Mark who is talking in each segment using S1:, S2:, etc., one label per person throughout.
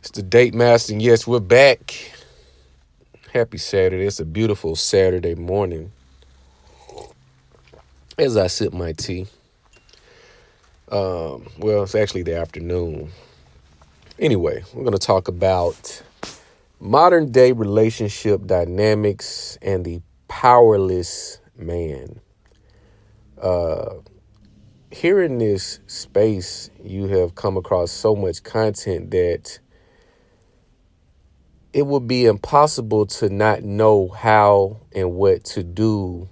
S1: It's the Date Master, and yes, we're back. Happy Saturday. It's a beautiful Saturday morning as I sip my tea. Well, it's actually the afternoon. Anyway, we're going to talk about modern day relationship dynamics and the powerless man. Here in this space, you have come across so much content that it would be impossible to not know how and what to do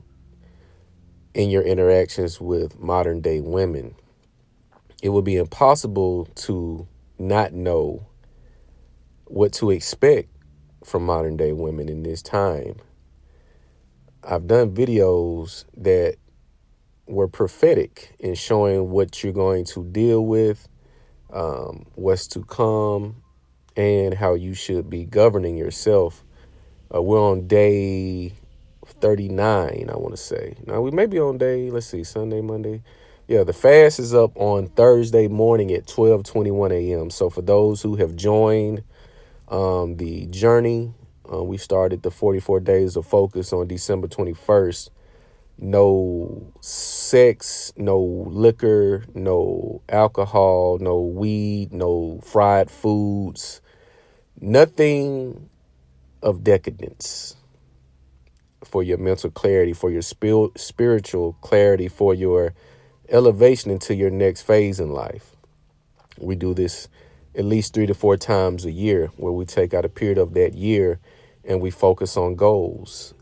S1: in your interactions with modern day women. It would be impossible to not know what to expect from modern day women in this time. I've done videos that were prophetic in showing what you're going to deal with, what's to come, and how you should be governing yourself. We're on day 39, I want to say. Now, we may be on day, let's see, Sunday, Monday. Yeah, the fast is up on Thursday morning at 12:21 a.m. So for those who have joined the journey, we started the 44 days of focus on December 21st. No sex, no liquor, no alcohol, no weed, no fried foods, nothing of decadence for your mental clarity, for your spiritual clarity, for your elevation into your next phase in life. We do this at least 3 to 4 times a year, where we take out a period of that year and we focus on goals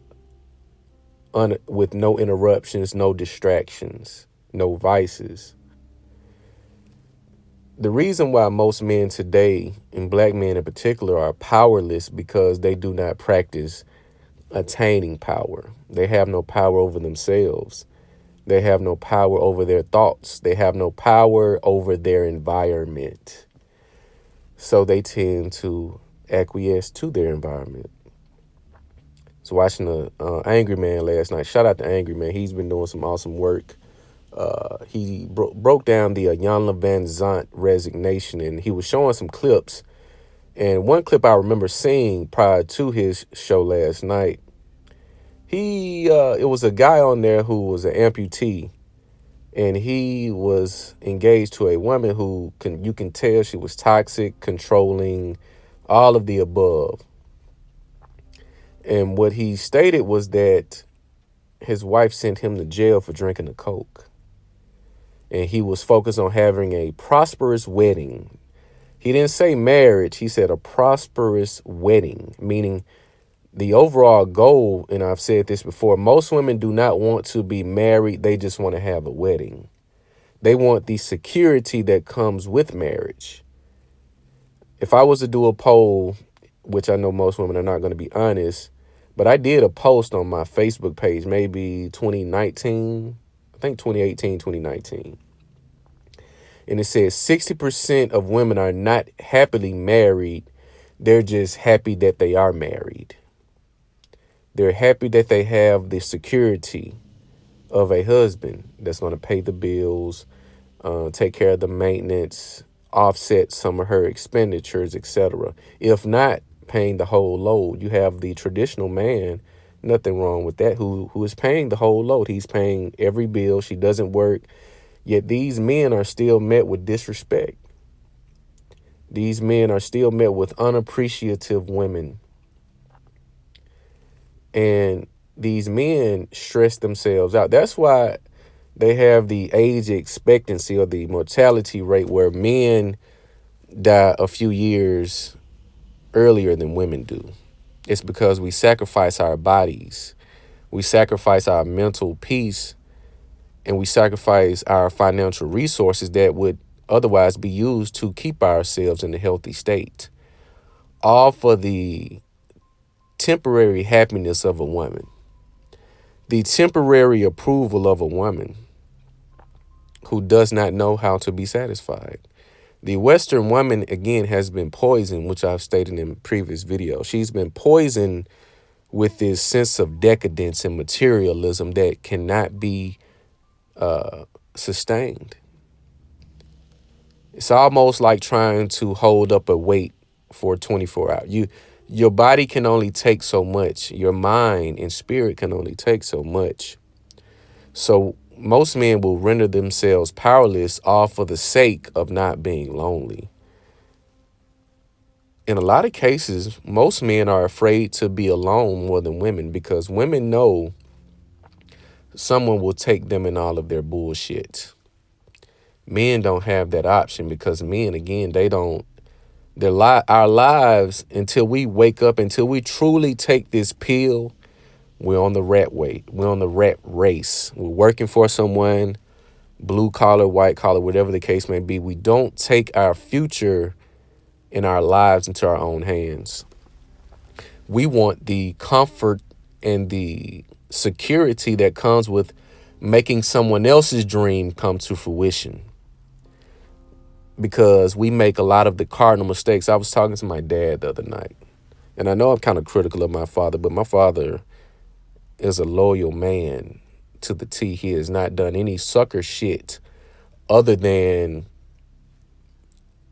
S1: with no interruptions, no distractions, no vices. The reason why most men today, and black men in particular, are powerless because they do not practice attaining power. They have no power over themselves. They have no power over their thoughts. They have no power over their environment. So they tend to acquiesce to their environment. I was watching the Angry Man last night. Shout out to Angry Man. He's been doing some awesome work. He broke down the Iyanla Vanzant resignation, and he was showing some clips. And one clip I remember seeing prior to his show last night, it was a guy on there who was an amputee, and he was engaged to a woman who you can tell she was toxic, controlling, all of the above. And what he stated was that his wife sent him to jail for drinking a Coke. And he was focused on having a prosperous wedding. He didn't say marriage. He said a prosperous wedding, meaning the overall goal, and I've said this before, most women do not want to be married. They just want to have a wedding. They want the security that comes with marriage. If I was to do a poll, which I know most women are not going to be honest, but I did a post on my Facebook page, maybe 2019, I think 2018, 2019. And it says 60% of women are not happily married. They're just happy that they are married. They're happy that they have the security of a husband that's going to pay the bills, take care of the maintenance, offset some of her expenditures, etc. If not paying the whole load, you have the traditional man, nothing wrong with that, who is paying the whole load. He's paying every bill. She doesn't work. Yet these men are still met with disrespect. These men are still met with unappreciative women. And these men stress themselves out. That's why they have the age expectancy or the mortality rate where men die a few years earlier than women do. It's because we sacrifice our bodies. We sacrifice our mental peace, and we sacrifice our financial resources that would otherwise be used to keep ourselves in a healthy state, all for the temporary happiness of a woman, the temporary approval of a woman who does not know how to be satisfied. The Western woman, again, has been poisoned, which I've stated in previous videos. She's been poisoned with this sense of decadence and materialism that cannot be sustained. It's almost like trying to hold up a weight for 24 hours. Your body can only take so much. Your mind and spirit can only take so much. So most men will render themselves powerless all for the sake of not being lonely. In a lot of cases, most men are afraid to be alone more than women, because women know someone will take them in all of their bullshit. Men don't have that option, because men, again, they don't, our lives, until we wake up, until we truly take this pill, we're on the we're on the rat race. We're working for someone, blue collar, white collar, whatever the case may be. We don't take our future in our lives into our own hands. We want the comfort and the security that comes with making someone else's dream come to fruition, because we make a lot of the cardinal mistakes. I was talking to my dad the other night, and I know I'm kind of critical of my father, but my father is a loyal man to the T. He has not done any sucker shit other than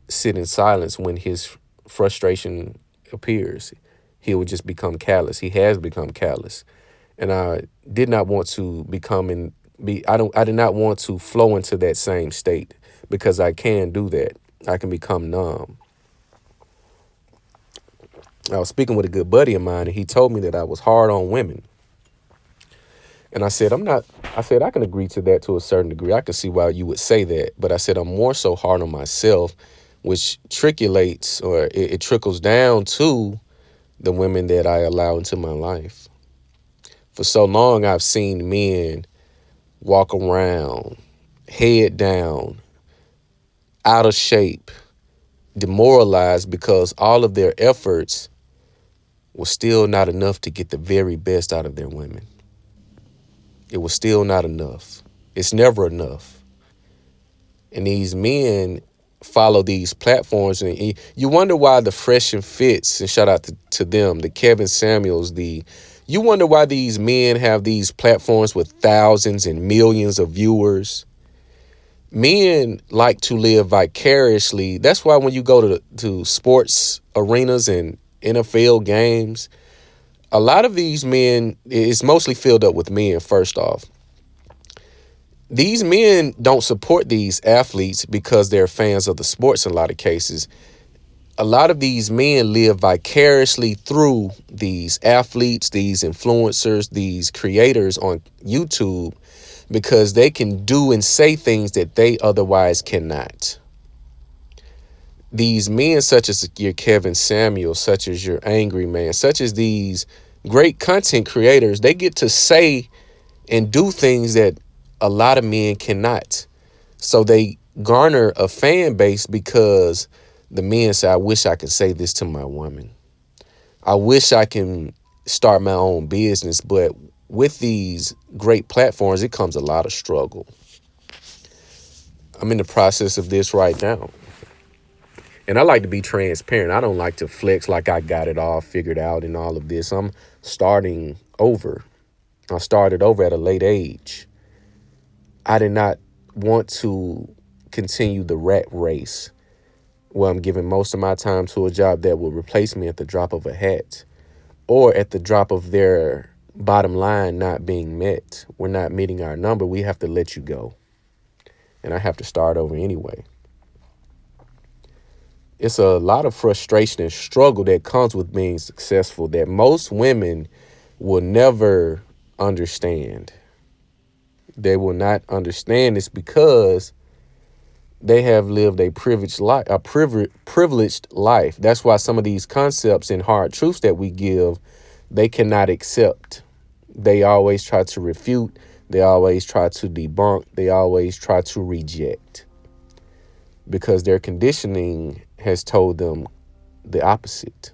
S1: sit in silence when his frustration appears. He will just become callous. He has become callous. And I did not want to I did not want to flow into that same state, because I can do that. I can become numb. I was speaking with a good buddy of mine, and he told me that I was hard on women. And I said, I can agree to that to a certain degree. I can see why you would say that. But I said, I'm more so hard on myself, which it trickles down to the women that I allow into my life. For so long, I've seen men walk around, head down, out of shape, demoralized, because all of their efforts was still not enough to get the very best out of their women. It was still not enough. It's never enough. And these men follow these platforms, and you wonder why the Fresh and Fits, and shout out to them, the Kevin Samuels, you wonder why these men have these platforms with thousands and millions of viewers. Men like to live vicariously. That's why when you go to sports arenas and NFL games, a lot of these men, it's mostly filled up with men, first off. These men don't support these athletes because they're fans of the sports in a lot of cases. A lot of these men live vicariously through these athletes, these influencers, these creators on YouTube, because they can do and say things that they otherwise cannot. These men, such as your Kevin Samuel, such as your Angry Man, such as these great content creators, they get to say and do things that a lot of men cannot. So they garner a fan base, because the men say, I wish I could say this to my woman. I wish I can start my own business. But with these great platforms, it comes a lot of struggle. I'm in the process of this right now. And I like to be transparent. I don't like to flex like I got it all figured out and all of this. I'm starting over. I started over at a late age. I did not want to continue the rat race where I'm giving most of my time to a job that will replace me at the drop of a hat, or at the drop of their bottom line not being met. We're not meeting our number. We have to let you go. And I have to start over anyway. It's a lot of frustration and struggle that comes with being successful that most women will never understand. They will not understand this because they have lived a privileged life. That's why some of these concepts and hard truths that we give, they cannot accept. They always try to refute. They always try to debunk. They always try to reject, because their conditioning has told them the opposite.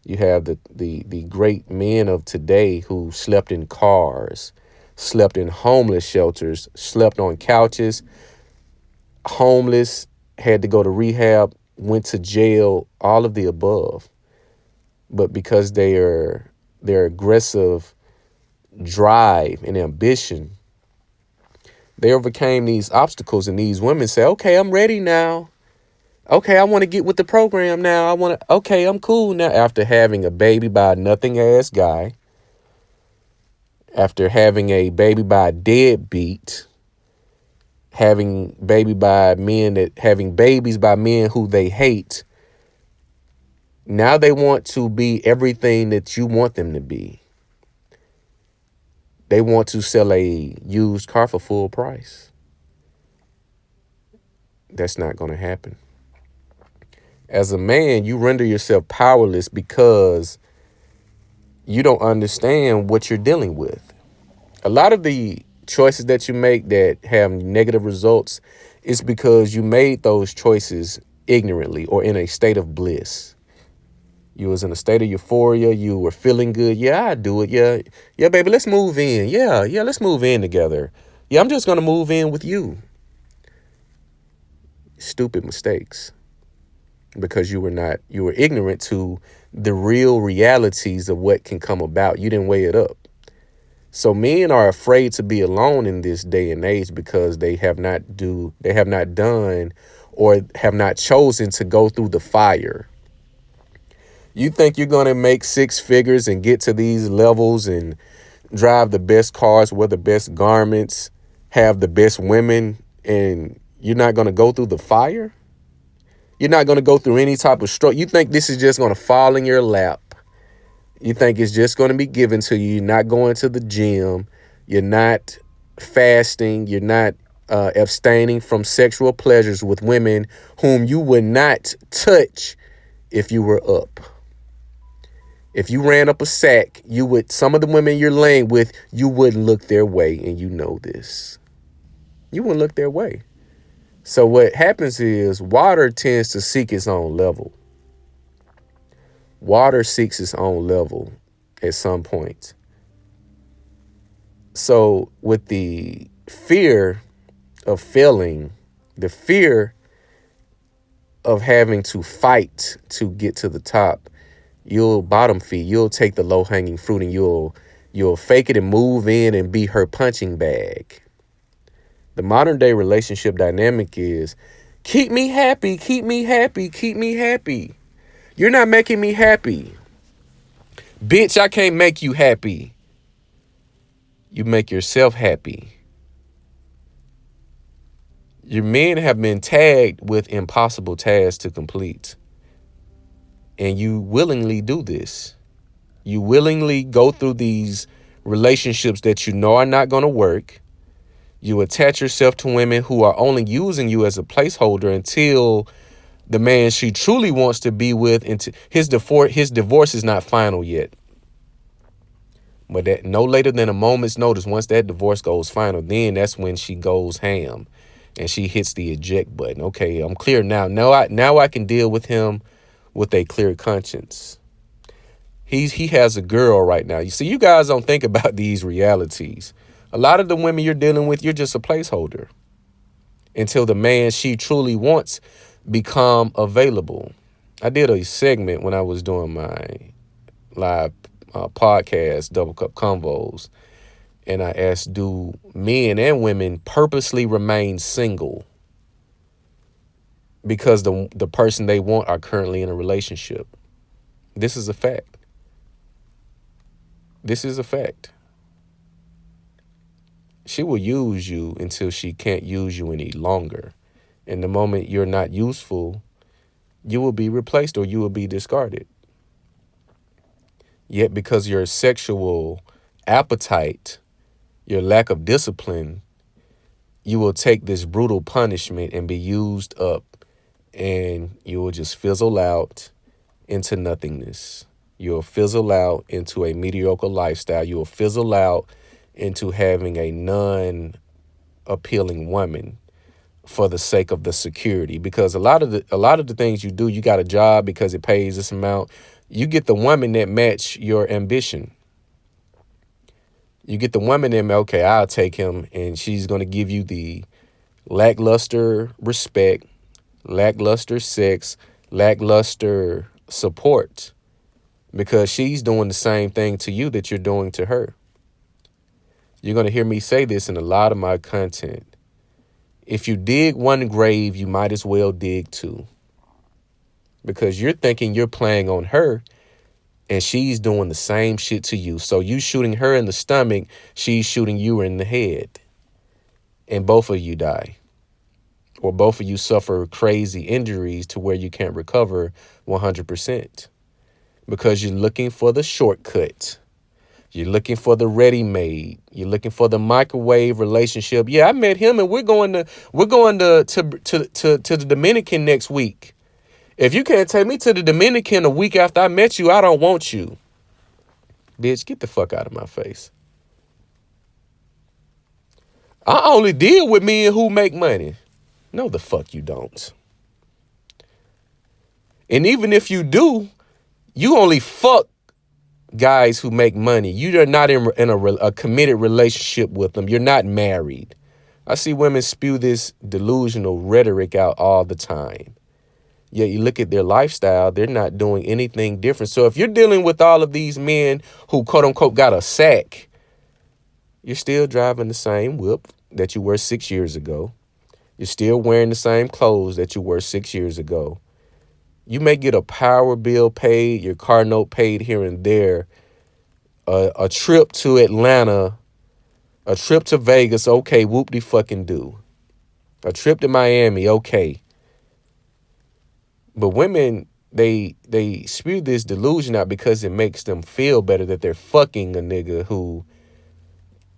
S1: You have the great men of today who slept in cars, slept in homeless shelters, slept on couches, homeless, had to go to rehab, went to jail, all of the above. But because their aggressive drive and ambition, they overcame these obstacles, and these women say, okay, I'm ready now. Okay, I want to get with the program now. Okay, I'm cool now. After having a baby by a nothing ass guy, after having a baby by a deadbeat, having babies by men who they hate. Now they want to be everything that you want them to be. They want to sell a used car for full price. That's not going to happen. As a man, you render yourself powerless because you don't understand what you're dealing with. A lot of the choices that you make that have negative results is because you made those choices ignorantly or in a state of bliss. You was in a state of euphoria. You were feeling good. Yeah, I do it. Yeah. Yeah, baby, let's move in. Yeah, let's move in together. Yeah, I'm just going to move in with you. Stupid mistakes. Because you were ignorant to the real realities of what can come about. You didn't weigh it up. So men are afraid to be alone in this day and age because they have not done or have not chosen to go through the fire. You think you're going to make six figures and get to these levels and drive the best cars, wear the best garments, have the best women, and you're not going to go through the fire? You're not going to go through any type of struggle. You think this is just going to fall in your lap. You think it's just going to be given to you. You're not going to the gym. You're not fasting. You're not abstaining from sexual pleasures with women whom you would not touch if you were up. If you ran up a sack, some of the women you're laying with, you wouldn't look their way, and you know this. You wouldn't look their way. So what happens is water tends to seek its own level. Water seeks its own level at some point. So with the fear of failing, the fear of having to fight to get to the top, you'll bottom feed. You'll take the low hanging fruit and you'll fake it and move in and be her punching bag. The modern day relationship dynamic is keep me happy, keep me happy, keep me happy. You're not making me happy. Bitch, I can't make you happy. You make yourself happy. Your men have been tagged with impossible tasks to complete. And you willingly do this. You willingly go through these relationships that you know are not going to work. You attach yourself to women who are only using you as a placeholder until the man she truly wants to be with, until his divorce is not final yet. But that no later than a moment's notice, once that divorce goes final, then that's when she goes ham and she hits the eject button. Okay, I'm clear now. Now I can deal with him with a clear conscience. He has a girl right now. You see, you guys don't think about these realities. A lot of the women you're dealing with, you're just a placeholder until the man she truly wants become available. I did a segment when I was doing my live podcast, Double Cup Convos, and I asked, do men and women purposely remain single because the person they want are currently in a relationship? This is a fact. This is a fact. She will use you until she can't use you any longer. And the moment you're not useful, you will be replaced or you will be discarded. Yet because your sexual appetite, your lack of discipline, you will take this brutal punishment and be used up, and you will just fizzle out into nothingness. You'll fizzle out into a mediocre lifestyle. You will fizzle out into having a non-appealing woman for the sake of the security. Because a lot of the things you do, you got a job because it pays this amount. You get the woman that match your ambition. You get the woman that, okay, I'll take him, and she's going to give you the lackluster respect, lackluster sex, lackluster support, because she's doing the same thing to you that you're doing to her. You're going to hear me say this in a lot of my content. If you dig one grave, you might as well dig two. because you're thinking you're playing on her and she's doing the same shit to you. So you shooting her in the stomach, she's shooting you in the head, and both of you die. Or both of you suffer crazy injuries to where you can't recover 100% because you're looking for the shortcut. You're looking for the ready-made. You're looking for the microwave relationship. Yeah, I met him and we're going to the Dominican next week. If you can't take me to the Dominican a week after I met you, I don't want you. Bitch, get the fuck out of my face. I only deal with men who make money. No, the fuck you don't. And even if you do, you only fuck guys who make money. You are not in a committed relationship with them. You're not married. I see women spew this delusional rhetoric out all the time. Yet you look at their lifestyle, they're not doing anything different. So if you're dealing with all of these men who quote unquote got a sack, you're still driving the same whip that you were 6 years ago. You're still wearing the same clothes that you were 6 years ago. You may get a power bill paid, your car note paid here and there, a trip to Atlanta, a trip to Vegas, okay, whoop-de-fucking-do. A trip to Miami, okay. But women, they spew this delusion out because it makes them feel better that they're fucking a nigga who,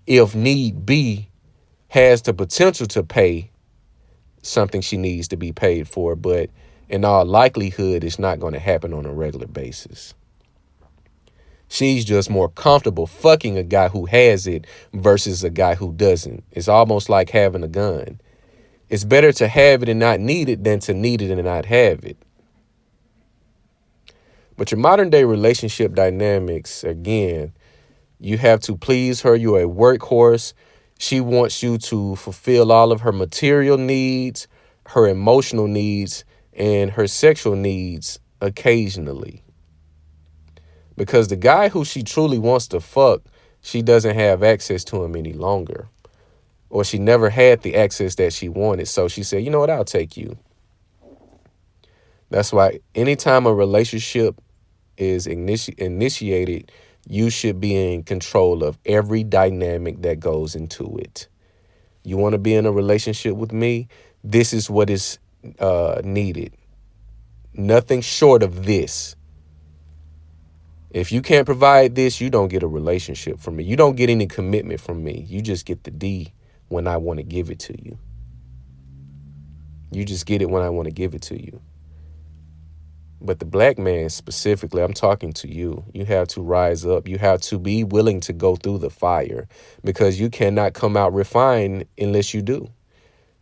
S1: if need be, has the potential to pay something she needs to be paid for, but in all likelihood, it's not going to happen on a regular basis. She's just more comfortable fucking a guy who has it versus a guy who doesn't. It's almost like having a gun. It's better to have it and not need it than to need it and not have it. But your modern day relationship dynamics, again, you have to please her. You're a workhorse. She wants you to fulfill all of her material needs, her emotional needs, and her sexual needs occasionally. Because the guy who she truly wants to fuck, she doesn't have access to him any longer. Or she never had the access that she wanted. So she said, you know what, I'll take you. That's why anytime a relationship is initiated, you should be in control of every dynamic that goes into it. You want to be in a relationship with me? This is what is needed. Nothing short of this. If you can't provide this, you don't get a relationship from me. You don't get any commitment from me. You just get the D when I want to give it to you. You just get it when I want to give it to you. But the black man specifically, I'm talking to you. You have to rise up. You have to be willing to go through the fire because you cannot come out refined unless you do.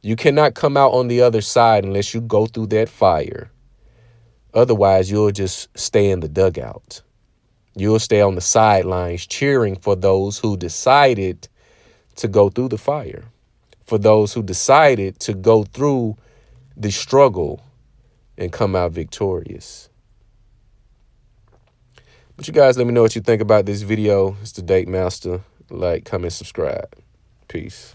S1: You cannot come out on the other side unless you go through that fire. Otherwise, you'll just stay in the dugout. You'll stay on the sidelines cheering for those who decided to go through the fire, for those who decided to go through the struggle and come out victorious. But you guys, let me know what you think about this video. It's the Date Master. Like, comment, subscribe. Peace.